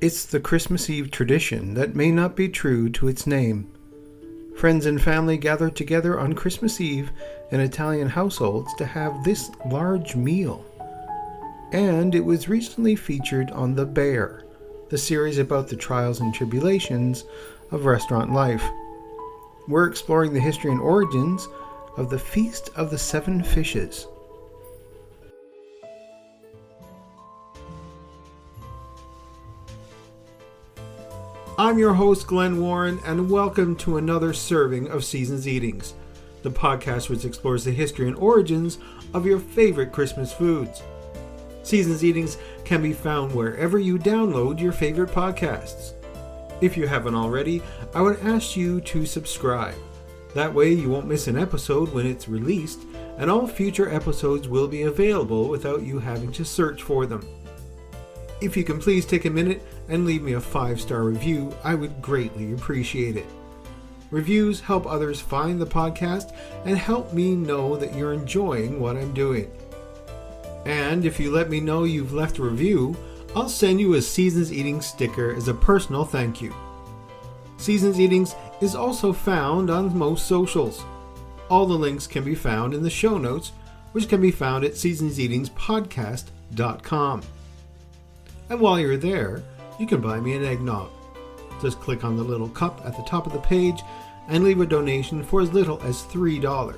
It's the Christmas Eve tradition that may not be true to its name. Friends and family gather together on Christmas Eve in Italian households to have this large meal. And it was recently featured on The Bear, the series about the trials and tribulations of restaurant life. We're exploring the history and origins of the Feast of the Seven Fishes. I'm your host, Glenn Warren, and welcome to another serving of Seasons Eatings, the podcast which explores the history and origins of your favorite Christmas foods. Seasons Eatings can be found wherever you download your favorite podcasts. If you haven't already, I would ask you to subscribe. That way you won't miss an episode when it's released, and all future episodes will be available without you having to search for them. If you can please take a minute and leave me a 5-star review, I would greatly appreciate it. Reviews help others find the podcast and help me know that you're enjoying what I'm doing. And if you let me know you've left a review, I'll send you a Seasons Eatings sticker as a personal thank you. Seasons Eatings is also found on most socials. All the links can be found in the show notes, which can be found at seasonseatingspodcast.com. And while you're there, you can buy me an eggnog. Just click on the little cup at the top of the page and leave a donation for as little as $3.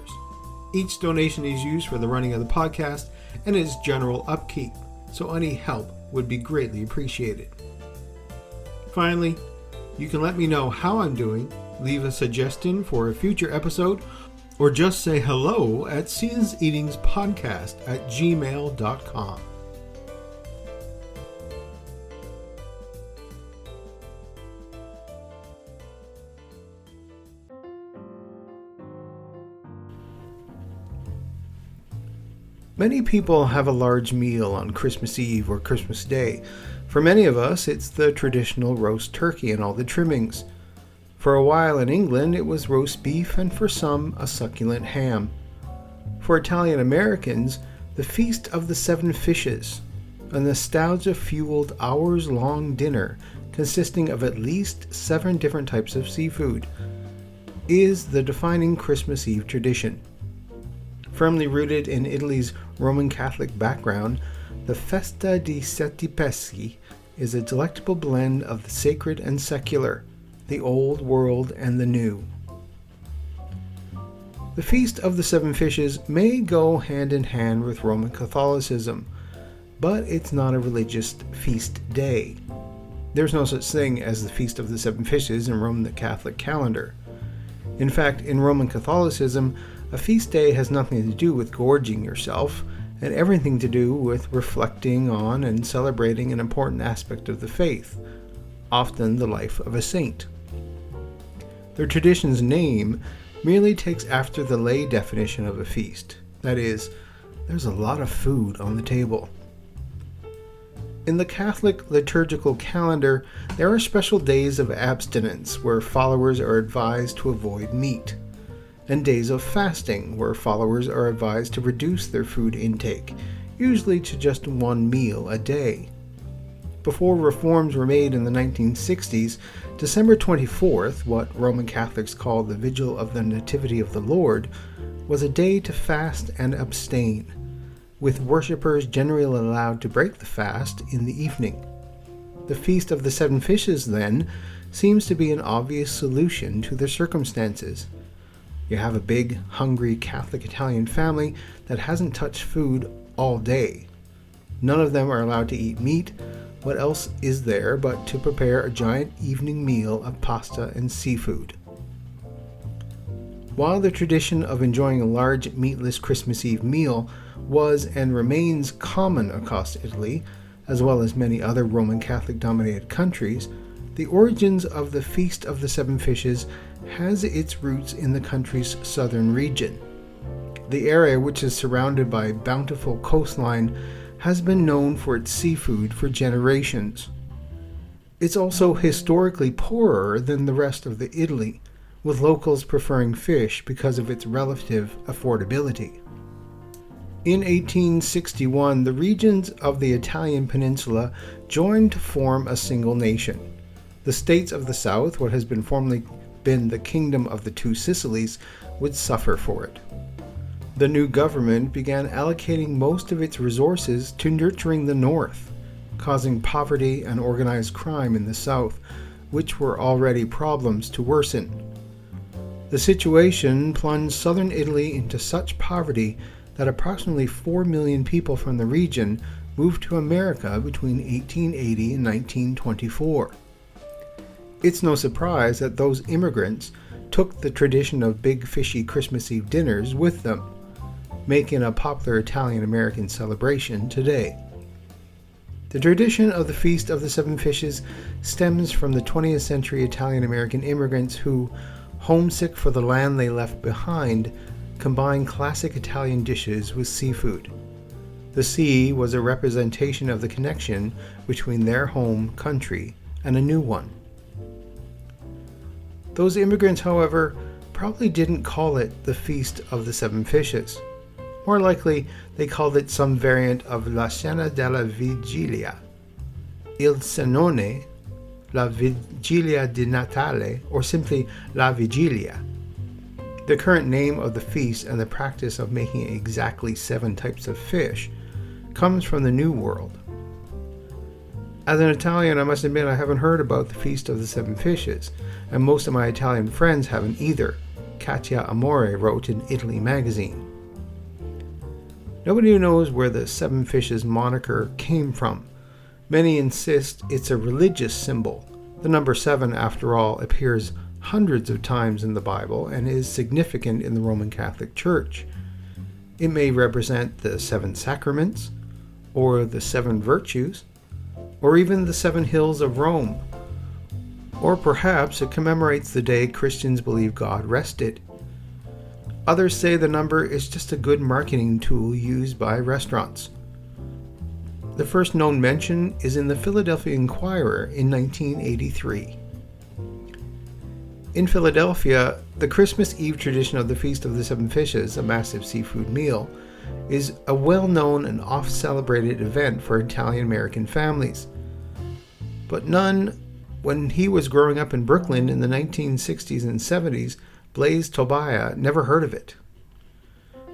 Each donation is used for the running of the podcast and its general upkeep, so any help would be greatly appreciated. Finally, you can let me know how I'm doing, leave a suggestion for a future episode, or just say hello at seasonseatingspodcast@gmail.com. Many people have a large meal on Christmas Eve or Christmas Day. For many of us, it's the traditional roast turkey and all the trimmings. For a while in England, it was roast beef and for some, a succulent ham. For Italian Americans, the Feast of the Seven Fishes, a nostalgia-fueled hours-long dinner consisting of at least 7 different types of seafood, is the defining Christmas Eve tradition. Firmly rooted in Italy's Roman Catholic background, the Festa di Sette Pesci is a delectable blend of the sacred and secular, the old world and the new. The Feast of the Seven Fishes may go hand in hand with Roman Catholicism, but it's not a religious feast day. There's no such thing as the Feast of the Seven Fishes in Roman Catholic calendar. In fact, in Roman Catholicism, a feast day has nothing to do with gorging yourself, and everything to do with reflecting on and celebrating an important aspect of the faith, often the life of a saint. The tradition's name merely takes after the lay definition of a feast. That is, there's a lot of food on the table. In the Catholic liturgical calendar, there are special days of abstinence where followers are advised to avoid meat, and days of fasting where followers are advised to reduce their food intake, usually to just 1 meal a day. Before reforms were made in the 1960s, December 24th, what Roman Catholics call the Vigil of the Nativity of the Lord, was a day to fast and abstain, with worshippers generally allowed to break the fast in the evening. The Feast of the Seven Fishes, then, seems to be an obvious solution to the circumstances. You have a big, hungry Catholic Italian family that hasn't touched food all day. None of them are allowed to eat meat. What else is there but to prepare a giant evening meal of pasta and seafood? While the tradition of enjoying a large meatless Christmas Eve meal was and remains common across Italy, as well as many other Roman Catholic-dominated countries, the origins of the Feast of the Seven Fishes has its roots in the country's southern region. The area, which is surrounded by a bountiful coastline, has been known for its seafood for generations. It's also historically poorer than the rest of Italy, with locals preferring fish because of its relative affordability. In 1861, the regions of the Italian peninsula joined to form a single nation. The states of the south, what has been formerly been the Kingdom of the Two Sicilies, would suffer for it. The new government began allocating most of its resources to nurturing the north, causing poverty and organized crime in the south, which were already problems, to worsen. The situation plunged southern Italy into such poverty that approximately 4 million people from the region moved to America between 1880 and 1924. It's no surprise that those immigrants took the tradition of big fishy Christmas Eve dinners with them, making a popular Italian-American celebration today. The tradition of the Feast of the Seven Fishes stems from the 20th century Italian-American immigrants who, homesick for the land they left behind, combined classic Italian dishes with seafood. The sea was a representation of the connection between their home country and a new one. Those immigrants, however, probably didn't call it the Feast of the Seven Fishes. More likely, they called it some variant of La Cena della Vigilia, Il Cenone, La Vigilia di Natale, or simply La Vigilia. The current name of the feast and the practice of making exactly 7 types of fish comes from the New World. As an Italian, I must admit I haven't heard about the Feast of the Seven Fishes, and most of my Italian friends haven't either, Katia Amore wrote in Italy magazine. Nobody knows where the Seven Fishes moniker came from. Many insist it's a religious symbol. The number 7, after all, appears hundreds of times in the Bible and is significant in the Roman Catholic Church. It may represent the 7 sacraments, or the 7 virtues, or even the 7 hills of Rome. Or perhaps it commemorates the day Christians believe God rested. Others say the number is just a good marketing tool used by restaurants. The first known mention is in the Philadelphia Inquirer in 1983. In Philadelphia, the Christmas Eve tradition of the Feast of the Seven Fishes, a massive seafood meal, is a well-known and oft-celebrated event for Italian-American families. But none, when he was growing up in Brooklyn in the 1960s and 70s, Blaise Tobias never heard of it.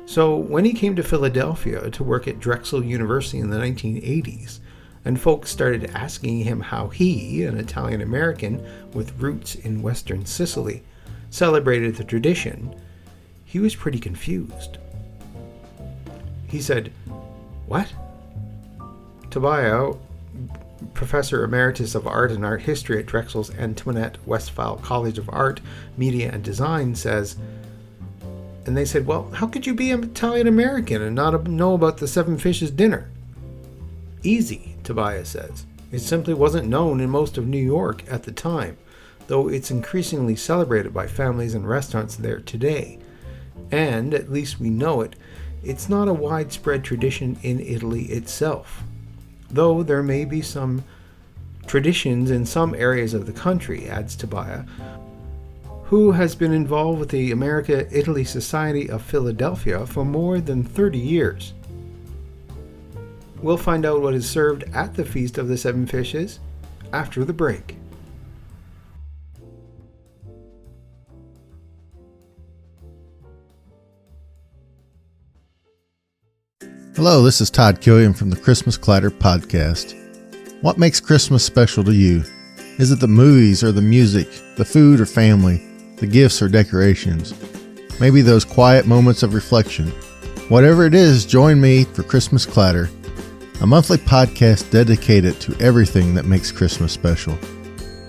So when he came to Philadelphia to work at Drexel University in the 1980s, and folks started asking him how he, an Italian-American with roots in Western Sicily, celebrated the tradition, he was pretty confused. He said, "What?" Tobias, professor emeritus of art and art history at Drexel's Antoinette Westphal College of Art, Media and Design, says, and they said, "Well, how could you be an Italian-American and not know about the Seven Fishes dinner?" Easy, Tobias says. It simply wasn't known in most of New York at the time, though it's increasingly celebrated by families and restaurants there today. And, at least we know it, it's not a widespread tradition in Italy itself, though there may be some traditions in some areas of the country, adds Tobias, who has been involved with the America-Italy Society of Philadelphia for more than 30 years. We'll find out what is served at the Feast of the Seven Fishes after the break. Hello, this is Todd Killian from the Christmas Clatter podcast. What makes Christmas special to you? Is it the movies or the music, the food or family, the gifts or decorations? Maybe those quiet moments of reflection. Whatever it is, join me for Christmas Clatter, a monthly podcast dedicated to everything that makes Christmas special.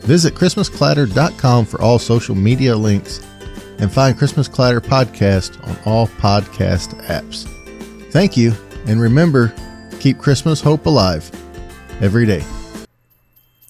Visit ChristmasClatter.com for all social media links and find Christmas Clatter podcast on all podcast apps. Thank you, and remember, keep Christmas hope alive every day.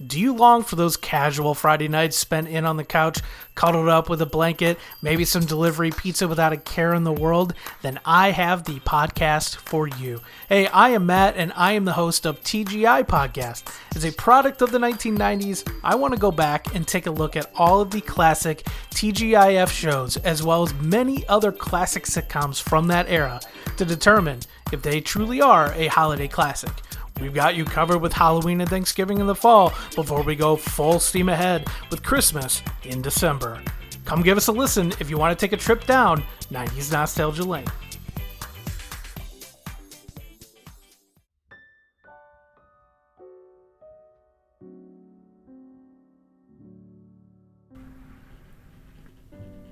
Do you long for those casual Friday nights spent in on the couch, cuddled up with a blanket, maybe some delivery pizza without a care in the world? Then I have the podcast for you. Hey, I am Matt, and I am the host of TGI Podcast. As a product of the 1990s, I want to go back and take a look at all of the classic TGIF shows, as well as many other classic sitcoms from that era, to determine if they truly are a holiday classic. We've got you covered with Halloween and Thanksgiving in the fall before we go full steam ahead with Christmas in December. Come give us a listen if you want to take a trip down 90s Nostalgia Lane.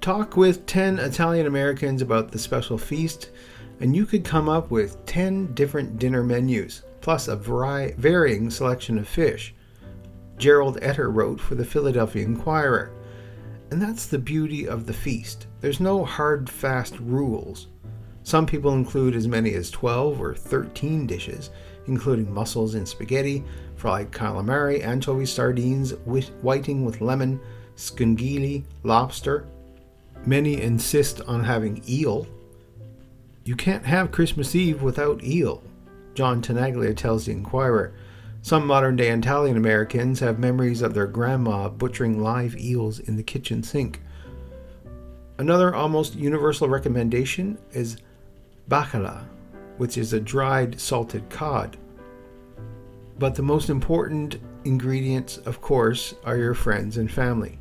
Talk with 10 Italian Americans about the special feast, and you could come up with 10 different dinner menus, plus a varying selection of fish. Gerald Etter wrote for the Philadelphia Inquirer. And that's the beauty of the feast. There's no hard, fast rules. Some people include as many as 12 or 13 dishes, including mussels in spaghetti, fried calamari, anchovy sardines, whiting with lemon, scungili, lobster. Many insist on having eel. You can't have Christmas Eve without eel, John Tenaglia tells the Inquirer. Some modern-day Italian Americans have memories of their grandma butchering live eels in the kitchen sink. Another almost universal recommendation is bacala, which is a dried salted cod. But the most important ingredients, of course, are your friends and family.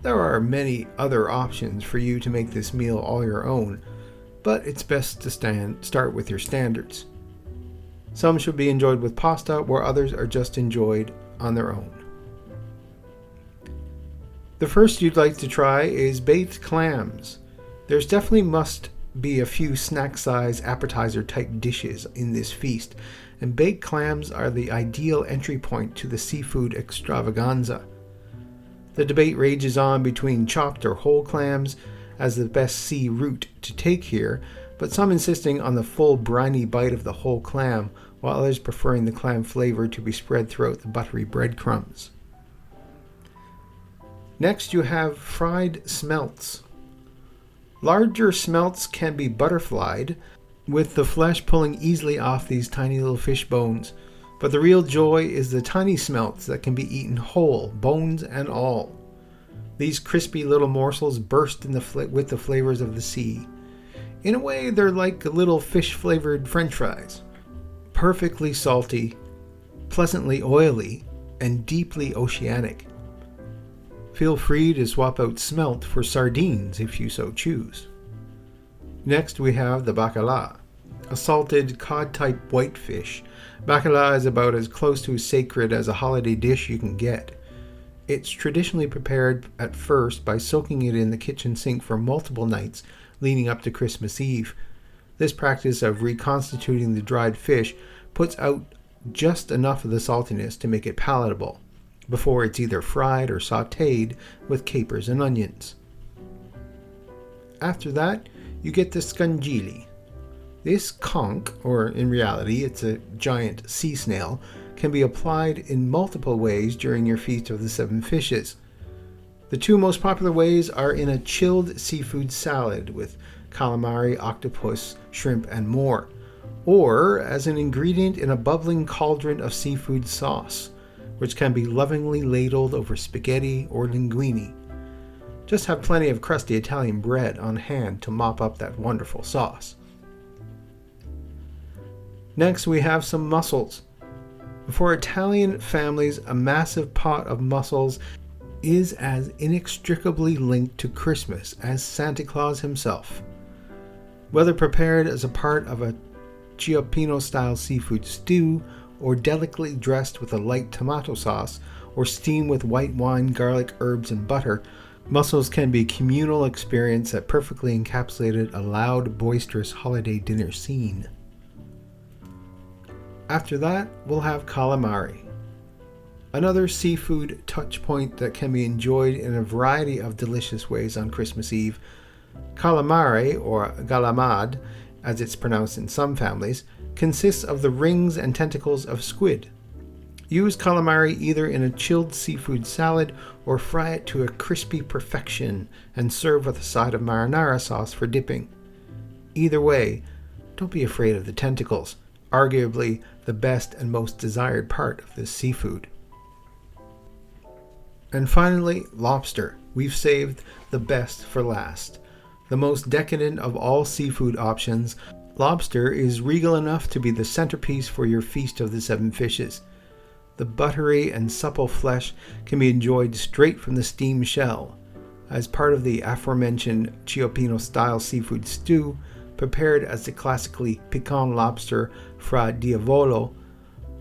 There are many other options for you to make this meal all your own, but it's best to start with your standards. Some should be enjoyed with pasta, where others are just enjoyed on their own. The first you'd like to try is baked clams. There's definitely must be a few snack-size appetizer-type dishes in this feast, and baked clams are the ideal entry point to the seafood extravaganza. The debate rages on between chopped or whole clams as the best sea route to take here, but some insisting on the full briny bite of the whole clam, while others preferring the clam flavor to be spread throughout the buttery breadcrumbs. Next you have fried smelts. Larger smelts can be butterflied, with the flesh pulling easily off these tiny little fish bones, but the real joy is the tiny smelts that can be eaten whole, bones and all. These crispy little morsels burst in with the flavors of the sea. In a way, they're like little fish-flavored French fries. Perfectly salty, pleasantly oily, and deeply oceanic. Feel free to swap out smelt for sardines if you so choose. Next we have the bacala, a salted cod-type whitefish. Bacala is about as close to sacred as a holiday dish you can get. It's traditionally prepared at first by soaking it in the kitchen sink for multiple nights leading up to Christmas Eve. This practice of reconstituting the dried fish puts out just enough of the saltiness to make it palatable, before it's either fried or sautéed with capers and onions. After that, you get the scungili. This conch, or in reality it's a giant sea snail, can be applied in multiple ways during your Feast of the Seven Fishes. The two most popular ways are in a chilled seafood salad with calamari, octopus, shrimp, and more, or as an ingredient in a bubbling cauldron of seafood sauce, which can be lovingly ladled over spaghetti or linguine. Just have plenty of crusty Italian bread on hand to mop up that wonderful sauce. Next we have some mussels. For Italian families, a massive pot of mussels is as inextricably linked to Christmas as Santa Claus himself. Whether prepared as a part of a Cioppino-style seafood stew, or delicately dressed with a light tomato sauce, or steamed with white wine, garlic, herbs, and butter, mussels can be a communal experience that perfectly encapsulated a loud, boisterous holiday dinner scene. After that, we'll have calamari, another seafood touch point that can be enjoyed in a variety of delicious ways on Christmas Eve. Calamari, or galamad, as it's pronounced in some families, consists of the rings and tentacles of squid. Use calamari either in a chilled seafood salad or fry it to a crispy perfection and serve with a side of marinara sauce for dipping. Either way, don't be afraid of the tentacles, arguably the best and most desired part of this seafood. And finally, lobster. We've saved the best for last. The most decadent of all seafood options, lobster is regal enough to be the centerpiece for your Feast of the Seven Fishes. The buttery and supple flesh can be enjoyed straight from the steamed shell, as part of the aforementioned Cioppino-style seafood stew, prepared as the classically piquant lobster fra diavolo,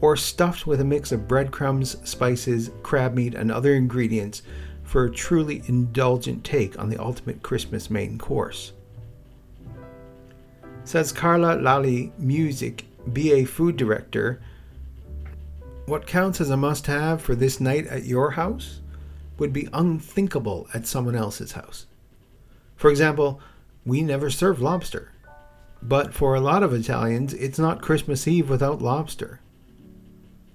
or stuffed with a mix of breadcrumbs, spices, crab meat, and other ingredients for a truly indulgent take on the ultimate Christmas main course. Says Carla Lally Music, BA Food Director, what counts as a must-have for this night at your house would be unthinkable at someone else's house. For example, we never serve lobster, but for a lot of Italians, it's not Christmas Eve without lobster.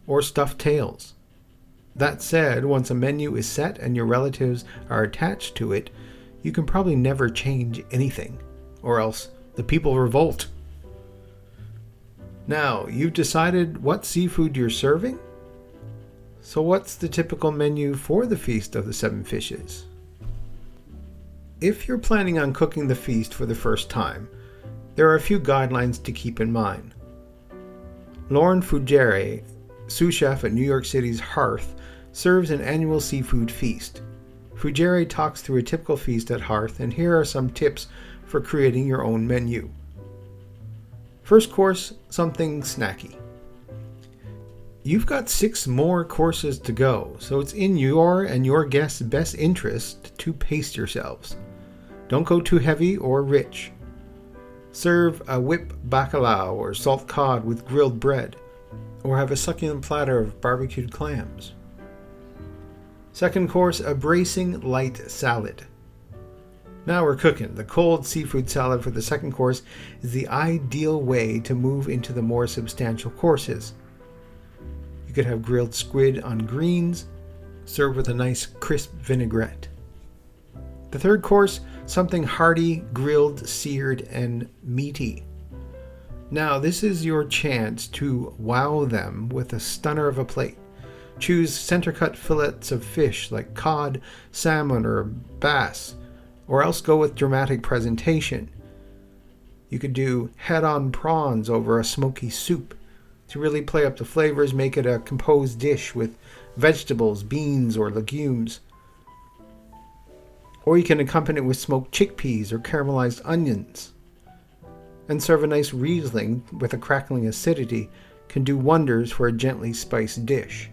Or stuffed tails. That said, once a menu is set and your relatives are attached to it, you can probably never change anything, or else the people revolt. Now, you've decided what seafood you're serving? So what's the typical menu for the Feast of the Seven Fishes? If you're planning on cooking the feast for the first time, there are a few guidelines to keep in mind. Lauren Fugere, sous chef at New York City's Hearth, serves an annual seafood feast. Fugere talks through a typical feast at Hearth, and here are some tips for creating your own menu. First course, something snacky. You've got 6 more courses to go, so it's in your and your guests' best interest to pace yourselves. Don't go too heavy or rich. Serve a whip bacalao or salt cod with grilled bread, or have a succulent platter of barbecued clams. Second course, a bracing light salad. Now we're cooking. The cold seafood salad for the second course is the ideal way to move into the more substantial courses. You could have grilled squid on greens, served with a nice crisp vinaigrette. The third course, something hearty, grilled, seared, and meaty. Now this is your chance to wow them with a stunner of a plate. Choose center-cut fillets of fish like cod, salmon, or bass, or else go with dramatic presentation. You could do head-on prawns over a smoky soup. To really play up the flavors, make it a composed dish with vegetables, beans, or legumes. Or you can accompany it with smoked chickpeas or caramelized onions. And serve a nice Riesling with a crackling acidity can do wonders for a gently spiced dish.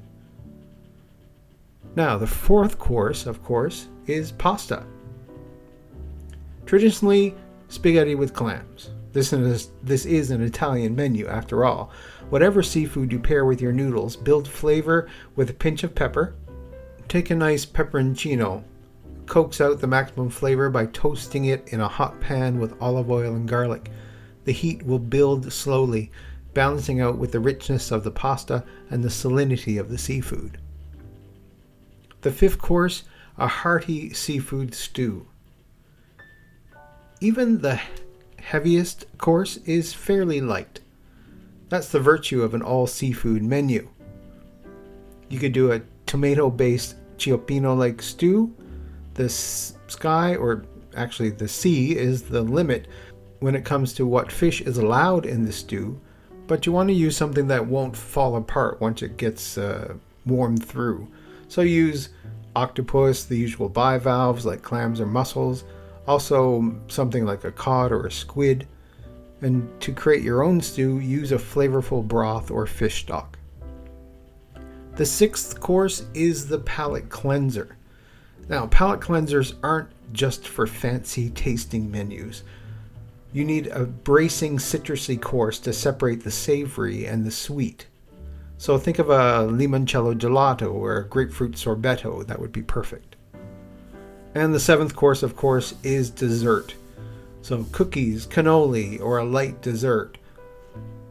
Now, the fourth course, of course, is pasta. Traditionally, spaghetti with clams. This is an Italian menu, after all. Whatever seafood you pair with your noodles, build flavor with a pinch of pepper. Take a nice pepperoncino. Coax out the maximum flavor by toasting it in a hot pan with olive oil and garlic. The heat will build slowly, balancing out with the richness of the pasta and the salinity of the seafood. The fifth course, a hearty seafood stew. Even the heaviest course is fairly light. That's the virtue of an all-seafood menu. You could do a tomato-based cioppino-like stew. The sky, or actually the sea, is the limit when it comes to what fish is allowed in the stew, but you want to use something that won't fall apart once it gets warmed through. So use octopus, the usual bivalves like clams or mussels, also something like a cod or a squid. And to create your own stew, use a flavorful broth or fish stock. The sixth course is the palate cleanser. Now, palate cleansers aren't just for fancy tasting menus. You need a bracing citrusy course to separate the savory and the sweet. So think of a limoncello gelato or a grapefruit sorbetto. That would be perfect. And the seventh course, of course, is dessert. So cookies, cannoli, or a light dessert.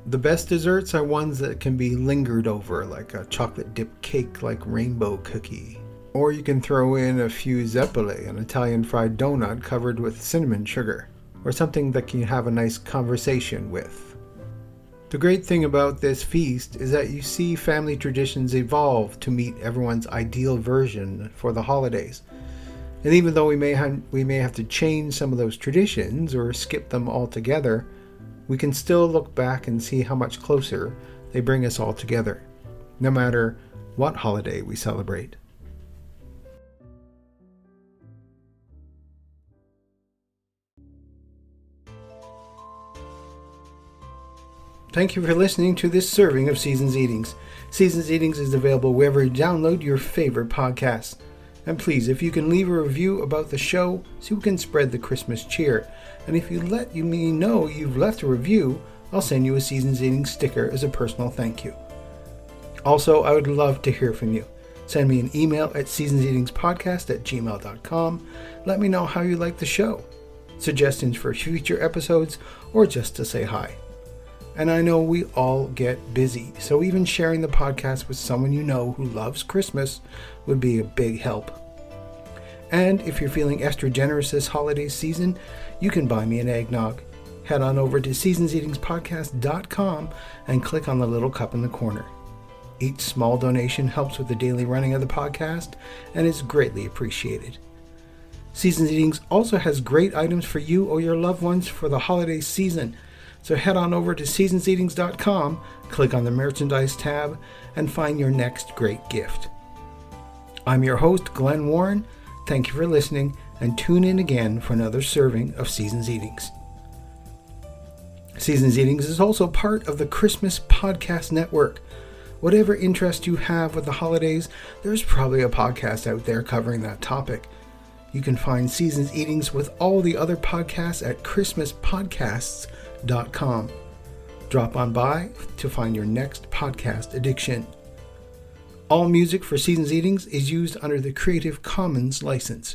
The best desserts are ones that can be lingered over, like a chocolate dipped cake like rainbow cookie. Or you can throw in a few zeppole, an Italian fried donut covered with cinnamon sugar, or something that you have a nice conversation with. The great thing about this feast is that you see family traditions evolve to meet everyone's ideal version for the holidays. And even though we may have to change some of those traditions or skip them altogether, we can still look back and see how much closer they bring us all together, no matter what holiday we celebrate. Thank you for listening to this serving of Seasons Eatings. Seasons Eatings is available wherever you download your favorite podcasts. And please, if you can leave a review about the show so we can spread the Christmas cheer. And if you let me know you've left a review, I'll send you a Seasons Eatings sticker as a personal thank you. Also, I would love to hear from you. Send me an email at seasonseatingspodcast@gmail.com. Let me know how you like the show, suggestions for future episodes, or just to say hi. And I know we all get busy, so even sharing the podcast with someone you know who loves Christmas would be a big help. And if you're feeling extra generous this holiday season, you can buy me an eggnog. Head on over to seasonseatingspodcast.com and click on the little cup in the corner. Each small donation helps with the daily running of the podcast and is greatly appreciated. Seasons Eatings also has great items for you or your loved ones for the holiday season. So head on over to seasonseatings.com, click on the merchandise tab, and find your next great gift. I'm your host, Glenn Warren. Thank you for listening, and tune in again for another serving of Seasons Eatings. Seasons Eatings is also part of the Christmas Podcast Network. Whatever interest you have with the holidays, there's probably a podcast out there covering that topic. You can find Seasons Eatings with all the other podcasts at christmaspodcasts.com. Drop on by to find your next podcast addiction. All music for Seasons Eatings is used under the Creative Commons license.